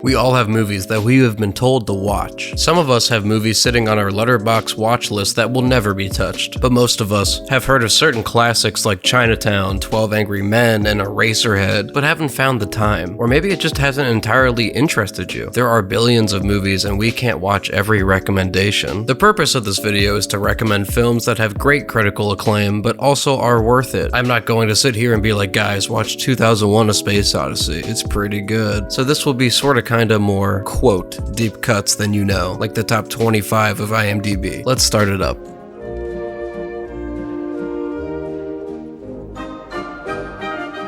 We all have movies that we have been told to watch. Some of us have movies sitting on our Letterboxd Watchlist that will never be touched, but most of us have heard of certain classics like Chinatown, 12 Angry Men, and Eraserhead, but haven't found the time. Or maybe it just hasn't entirely interested you. There are billions of movies and we can't watch every recommendation. The purpose of this video is to recommend films that have great critical acclaim, but also are worth it. I'm not going to sit here and be like, guys, watch 2001: A Space Odyssey. It's pretty good. So this will be sort of kinda more, quote, deep cuts than you know, like the top 25 of IMDb. Let's start it up.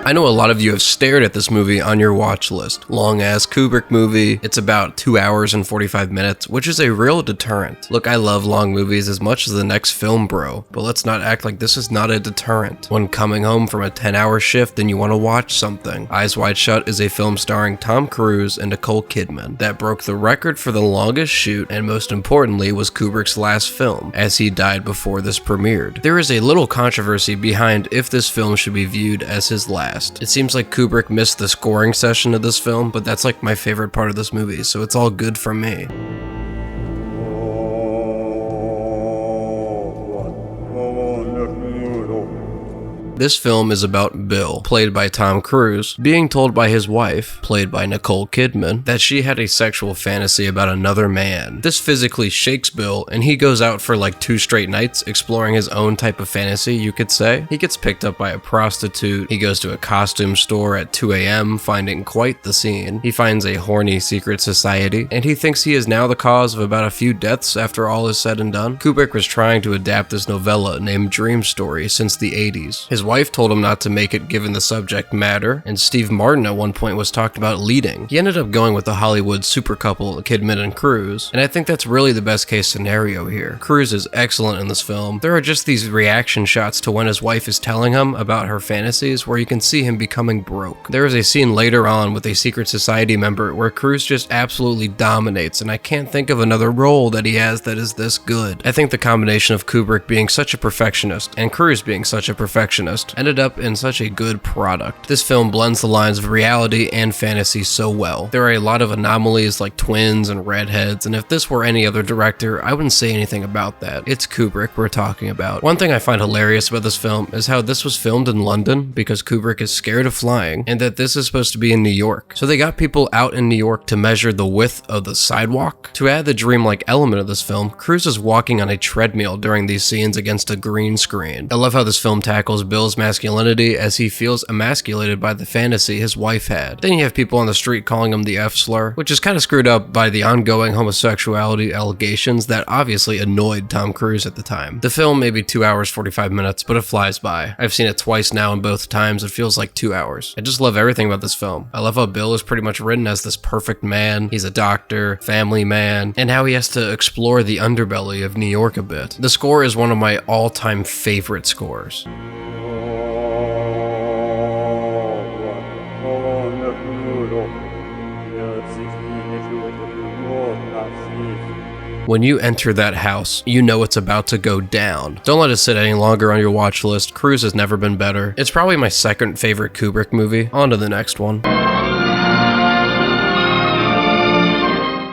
I know a lot of you have stared at this movie on your watch list. Long ass Kubrick movie. It's about 2 hours and 45 minutes, which is a real deterrent. Look, I love long movies as much as the next film bro, but let's not act like this is not a deterrent. When coming home from a 10-hour shift and you want to watch something. Eyes Wide Shut is a film starring Tom Cruise and Nicole Kidman that broke the record for the longest shoot and most importantly was Kubrick's last film, as he died before this premiered. There is a little controversy behind if this film should be viewed as his last. It seems like Kubrick missed the scoring session of this film, but that's like my favorite part of this movie, so it's all good from me. This film is about Bill, played by Tom Cruise, being told by his wife, played by Nicole Kidman, that she had a sexual fantasy about another man. This physically shakes Bill, and he goes out for like 2 straight nights exploring his own type of fantasy, you could say. He gets picked up by a prostitute, he goes to a costume store at 2 a.m., finding quite the scene. He finds a horny secret society, and he thinks he is now the cause of about a few deaths after all is said and done. Kubrick was trying to adapt this novella named Dream Story since the 80s. His wife told him not to make it given the subject matter, and Steve Martin at one point was talked about leading. He ended up going with the Hollywood super couple Kidman and Cruise, and I think that's really the best case scenario here. Cruise is excellent in this film. There are just these reaction shots to when his wife is telling him about her fantasies where you can see him becoming broke. There is a scene later on with a secret society member where Cruise just absolutely dominates, and I can't think of another role that he has that is this good. I think the combination of Kubrick being such a perfectionist and Cruise being such a perfectionist ended up in such a good product. This film blends the lines of reality and fantasy so well. There are a lot of anomalies like twins and redheads, and if this were any other director, I wouldn't say anything about that. It's Kubrick we're talking about. One thing I find hilarious about this film is how this was filmed in London because Kubrick is scared of flying, and that this is supposed to be in New York. So they got people out in New York to measure the width of the sidewalk. To add the dreamlike element of this film, Cruise is walking on a treadmill during these scenes against a green screen. I love how this film tackles Bill's masculinity as he feels emasculated by the fantasy his wife had. Then you have people on the street calling him the F slur, which is kind of screwed up by the ongoing homosexuality allegations that obviously annoyed Tom Cruise at the time. The film may be 2 hours 45 minutes, but it flies by. I've seen it twice now and both times it feels like 2 hours. I just love everything about this film. I love how Bill is pretty much written as this perfect man. He's a doctor, family man, and how he has to explore the underbelly of New York a bit. The score is one of my all-time favorite scores. When you enter that house, you know it's about to go down. Don't let it sit any longer on your watch list. Cruise has never been better. It's probably my second favorite Kubrick movie. On to the next one.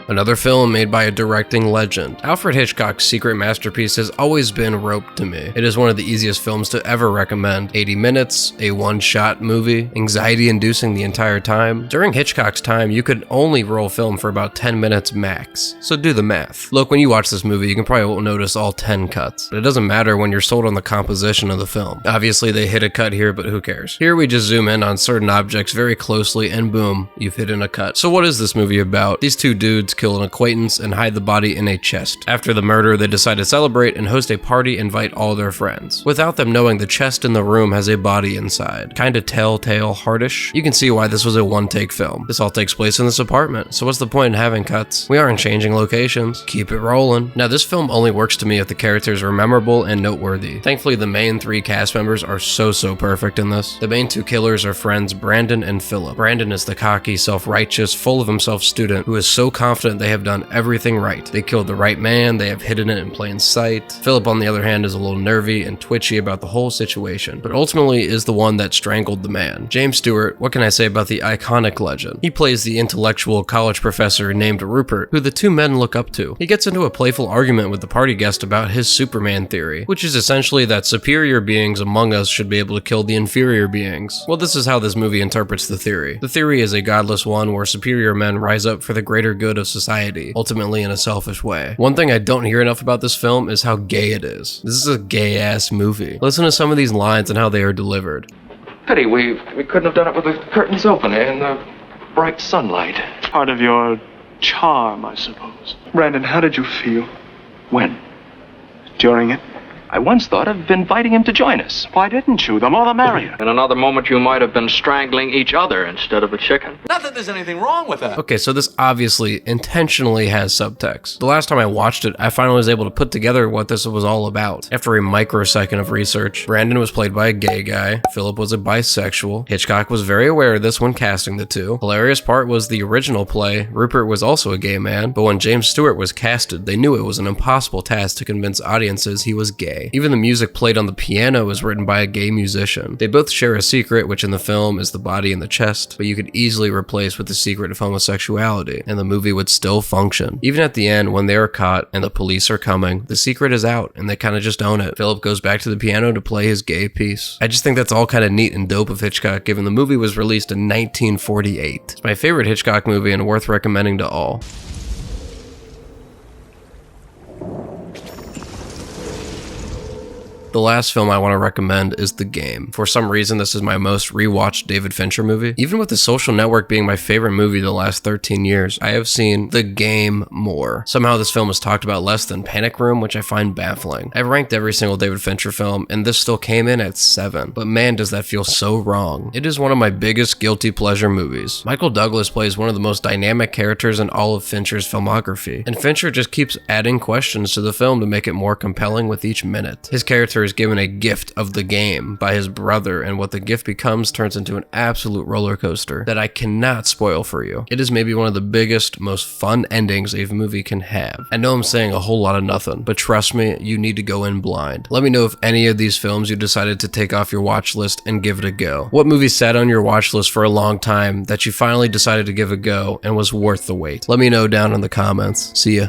Another film made by a directing legend. Alfred Hitchcock's secret masterpiece has always been Rope to me. It is one of the easiest films to ever recommend. 80 minutes, a one-shot movie, anxiety-inducing the entire time. During Hitchcock's time, you could only roll film for about 10 minutes max, so do the math. Look, when you watch this movie, you can probably won't notice all 10 cuts, but it doesn't matter when you're sold on the composition of the film. Obviously, they hit a cut here, but who cares? Here we just zoom in on certain objects very closely, and boom, you've hit in a cut. So what is this movie about? These two dudes kill an acquaintance and hide the body in a chest. After the murder, they decide to celebrate and host a party, invite all their friends, without them knowing the chest in the room has a body inside. Kinda telltale hardish. You can see why this was a one-take film. This all takes place in this apartment, so what's the point in having cuts? We aren't changing locations. Keep it rolling. Now this film only works to me if the characters are memorable and noteworthy. Thankfully, the main 3 cast members are so perfect in this. The main 2 killers are friends Brandon and Philip. Brandon is the cocky, self-righteous, full of himself student who is so confident confident they have done everything right. They killed the right man, they have hidden it in plain sight. Philip, on the other hand, is a little nervy and twitchy about the whole situation, but ultimately is the one that strangled the man. James Stewart, what can I say about the iconic legend? He plays the intellectual college professor named Rupert, who the two men look up to. He gets into a playful argument with the party guest about his Superman theory, which is essentially that superior beings among us should be able to kill the inferior beings. Well, this is how this movie interprets the theory. The theory is a godless one where superior men rise up for the greater good of society, ultimately in a selfish way. One thing I don't hear enough about this film is how gay it is. This is a gay-ass movie. Listen to some of these lines and how they are delivered. Pity we couldn't have done it with the curtains open and the bright sunlight. Part of your charm, I suppose. Brandon, how did you feel? When? During it? I once thought of inviting him to join us. Why didn't you? The more the merrier. In another moment, you might have been strangling each other instead of a chicken. Not that there's anything wrong with that. Okay, so this obviously intentionally has subtext. The last time I watched it, I finally was able to put together what this was all about. After a microsecond of research, Brandon was played by a gay guy, Philip was a bisexual, Hitchcock was very aware of this when casting the two. Hilarious part was the original play, Rupert was also a gay man, but when James Stewart was casted, they knew it was an impossible task to convince audiences he was gay. Even the music played on the piano was written by a gay musician. They both share a secret, which in the film is the body and the chest, but you could easily replace with the secret of homosexuality, and the movie would still function. Even at the end, when they are caught and the police are coming, the secret is out, and they kind of just own it. Philip goes back to the piano to play his gay piece. I just think that's all kind of neat and dope of Hitchcock, given the movie was released in 1948. It's my favorite Hitchcock movie and worth recommending to all. The last film I want to recommend is The Game. For some reason, this is my most rewatched David Fincher movie. Even with The Social Network being my favorite movie the last 13 years, I have seen The Game more. Somehow this film is talked about less than Panic Room, which I find baffling. I've ranked every single David Fincher film, and this still came in at 7. But man, does that feel so wrong. It is one of my biggest guilty pleasure movies. Michael Douglas plays one of the most dynamic characters in all of Fincher's filmography, and Fincher just keeps adding questions to the film to make it more compelling with each minute. His character is given a gift of the game by his brother, and what the gift becomes turns into an absolute roller coaster that I cannot spoil for you. It is maybe one of the biggest, most fun endings a movie can have. I know I'm saying a whole lot of nothing, but trust me, you need to go in blind. Let me know if any of these films you decided to take off your watch list and give it a go. What movie sat on your watch list for a long time that you finally decided to give a go and was worth the wait? Let me know down in the comments. See ya.